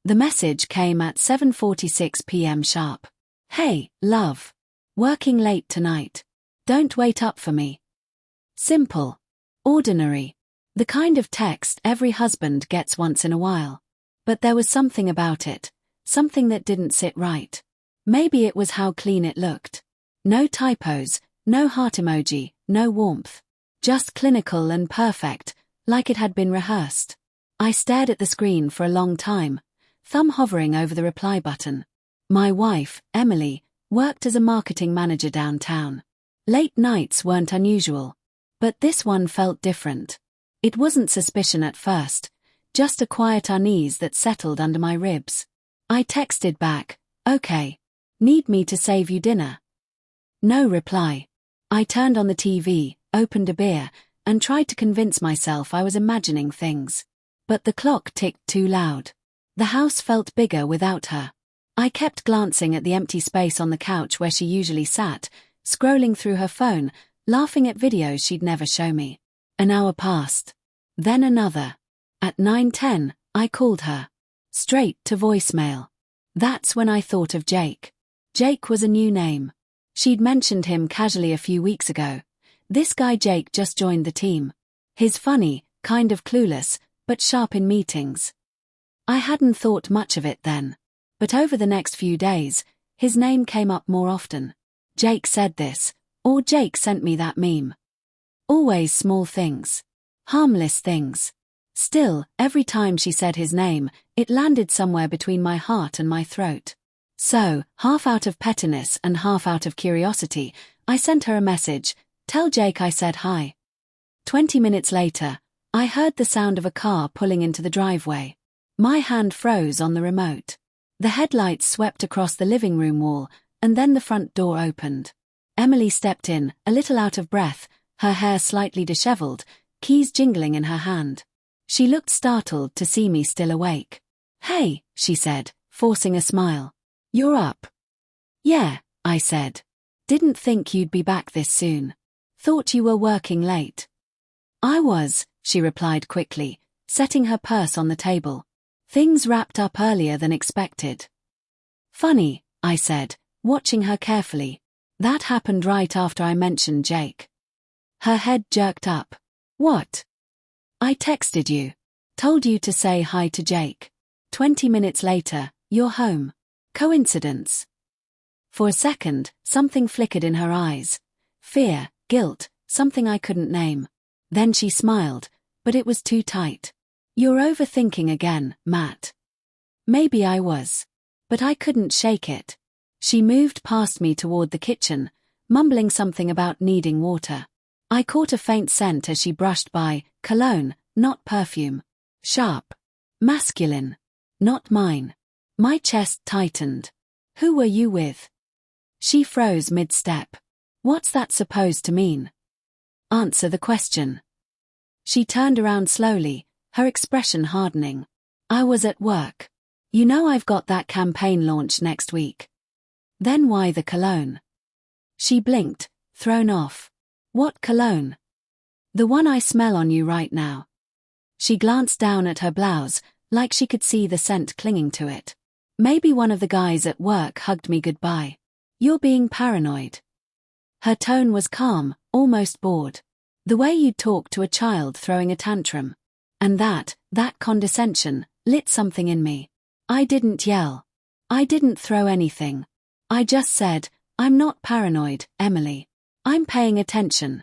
The message came at 7:46 p.m. sharp. Hey, love. Working late tonight. Don't wait up for me. Simple. Ordinary. The kind of text every husband gets once in a while. But there was something about it, something that didn't sit right. Maybe it was how clean it looked. No typos, no heart emoji, no warmth. Just clinical and perfect, like it had been rehearsed. I stared at the screen for a long time, thumb hovering over the reply button. My wife, Emily, worked as a marketing manager downtown. Late nights weren't unusual. But this one felt different. It wasn't suspicion at first, just a quiet unease that settled under my ribs. I texted back, okay. Need me to save you dinner? No reply. I turned on the TV, opened a beer, and tried to convince myself I was imagining things. But the clock ticked too loud. The house felt bigger without her. I kept glancing at the empty space on the couch where she usually sat, scrolling through her phone, laughing at videos she'd never show me. An hour passed. Then another. At 9:10, I called her. Straight to voicemail. That's when I thought of Jake. Jake was a new name. She'd mentioned him casually a few weeks ago. This guy Jake just joined the team. He's funny, kind of clueless, but sharp in meetings. I hadn't thought much of it then. But over the next few days, his name came up more often. Jake said this, or Jake sent me that meme. Always small things. Harmless things. Still, every time she said his name, it landed somewhere between my heart and my throat. So, half out of pettiness and half out of curiosity, I sent her a message, tell Jake I said hi. 20 minutes later, I heard the sound of a car pulling into the driveway. My hand froze on the remote. The headlights swept across the living room wall, and then the front door opened. Emily stepped in, a little out of breath, her hair slightly disheveled, keys jingling in her hand. She looked startled to see me still awake. Hey, she said, forcing a smile. You're up. Yeah, I said. Didn't think you'd be back this soon. Thought you were working late. I was, she replied quickly, setting her purse on the table. Things wrapped up earlier than expected. Funny, I said, watching her carefully. That happened right after I mentioned Jake. Her head jerked up. What? I texted you. Told you to say hi to Jake. 20 minutes later, you're home. Coincidence? For a second, something flickered in her eyes. Fear, guilt, something I couldn't name. Then she smiled, but it was too tight. You're overthinking again, Matt. Maybe I was. But I couldn't shake it. She moved past me toward the kitchen, mumbling something about needing water. I caught a faint scent as she brushed by, cologne, not perfume. Sharp. Masculine. Not mine. My chest tightened. Who were you with? She froze mid-step. What's that supposed to mean? Answer the question. She turned around slowly, her expression hardening. I was at work. You know I've got that campaign launch next week. Then why the cologne? She blinked, thrown off. What cologne? The one I smell on you right now. She glanced down at her blouse, like she could see the scent clinging to it. Maybe one of the guys at work hugged me goodbye. You're being paranoid. Her tone was calm, almost bored. The way you'd talk to a child throwing a tantrum. And that condescension, lit something in me. I didn't yell. I didn't throw anything. I just said, I'm not paranoid, Emily. I'm paying attention.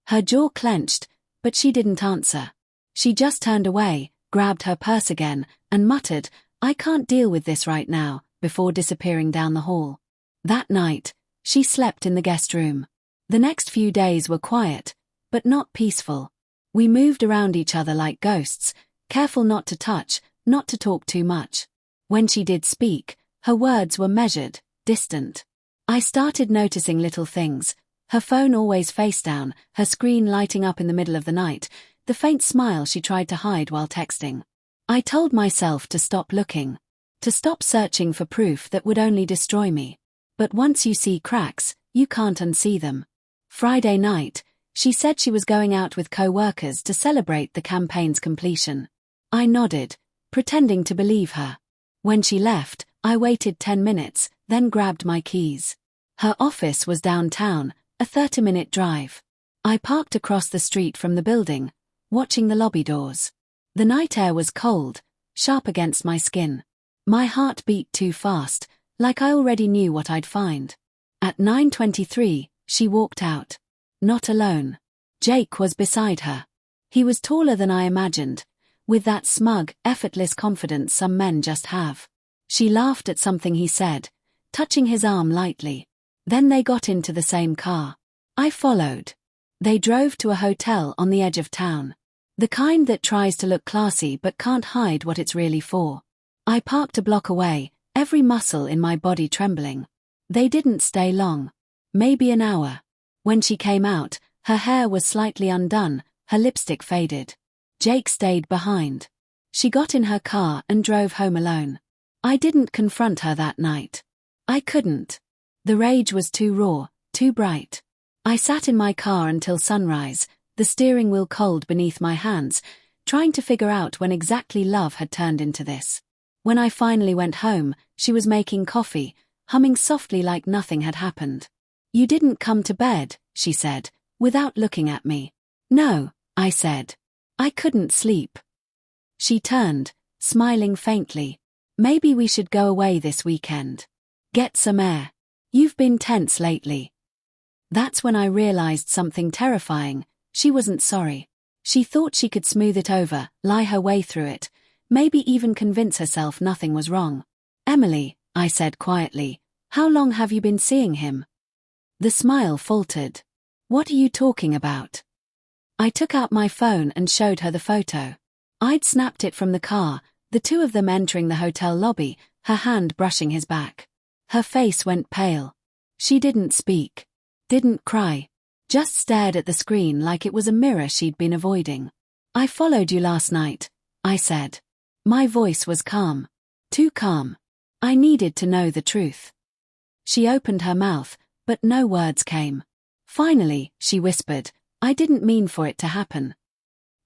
Her jaw clenched, but she didn't answer. She just turned away, grabbed her purse again, and muttered, I can't deal with this right now, before disappearing down the hall. That night, she slept in the guest room. The next few days were quiet, but not peaceful. We moved around each other like ghosts, careful not to touch, not to talk too much. When she did speak, her words were measured, distant. I started noticing little things, her phone always face down, her screen lighting up in the middle of the night, the faint smile she tried to hide while texting. I told myself to stop looking, to stop searching for proof that would only destroy me. But once you see cracks, you can't unsee them. Friday night, she said she was going out with co-workers to celebrate the campaign's completion. I nodded, pretending to believe her. When she left, I waited 10 minutes, then grabbed my keys. Her office was downtown, a 30-minute drive. I parked across the street from the building, watching the lobby doors. The night air was cold, sharp against my skin. My heart beat too fast, like I already knew what I'd find. At 9:23, she walked out. Not alone. Jake was beside her. He was taller than I imagined, with that smug, effortless confidence some men just have. She laughed at something he said, touching his arm lightly. Then they got into the same car. I followed. They drove to a hotel on the edge of town. The kind that tries to look classy but can't hide what it's really for. I parked a block away, every muscle in my body trembling. They didn't stay long. Maybe an hour. When she came out, her hair was slightly undone, her lipstick faded. Jake stayed behind. She got in her car and drove home alone. I didn't confront her that night. I couldn't. The rage was too raw, too bright. I sat in my car until sunrise, the steering wheel cold beneath my hands, trying to figure out when exactly love had turned into this. When I finally went home, she was making coffee, humming softly like nothing had happened. "You didn't come to bed," she said, without looking at me. "No," I said. "I couldn't sleep." She turned, smiling faintly. "Maybe we should go away this weekend. Get some air. You've been tense lately." That's when I realized something terrifying. She wasn't sorry. She thought she could smooth it over, lie her way through it, maybe even convince herself nothing was wrong. "Emily," I said quietly, "how long have you been seeing him?" The smile faltered. "What are you talking about?" I took out my phone and showed her the photo. I'd snapped it from the car, the two of them entering the hotel lobby, her hand brushing his back. Her face went pale. She didn't speak. Didn't cry. Just stared at the screen like it was a mirror she'd been avoiding. "I followed you last night," I said. My voice was calm. Too calm. I needed to know the truth. She opened her mouth, but no words came. "Finally," she whispered, "I didn't mean for it to happen."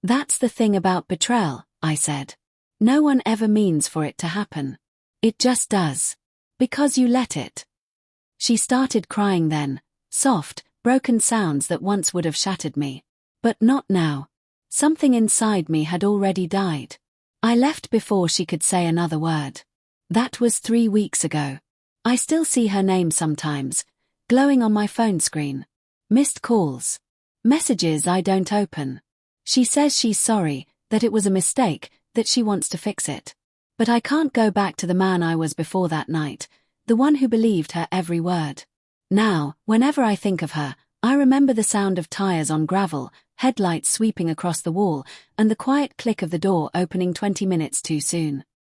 "That's the thing about betrayal," I said. "No one ever means for it to happen. It just does. Because you let it." She started crying then, soft, broken sounds that once would have shattered me. But not now. Something inside me had already died. I left before she could say another word. That was 3 weeks ago. I still see her name sometimes, glowing on my phone screen. Missed calls. Messages I don't open. She says she's sorry, that it was a mistake, that she wants to fix it. But I can't go back to the man I was before that night, the one who believed her every word. Now, whenever I think of her, I remember the sound of tires on gravel, headlights sweeping across the wall, and the quiet click of the door opening 20 minutes too soon.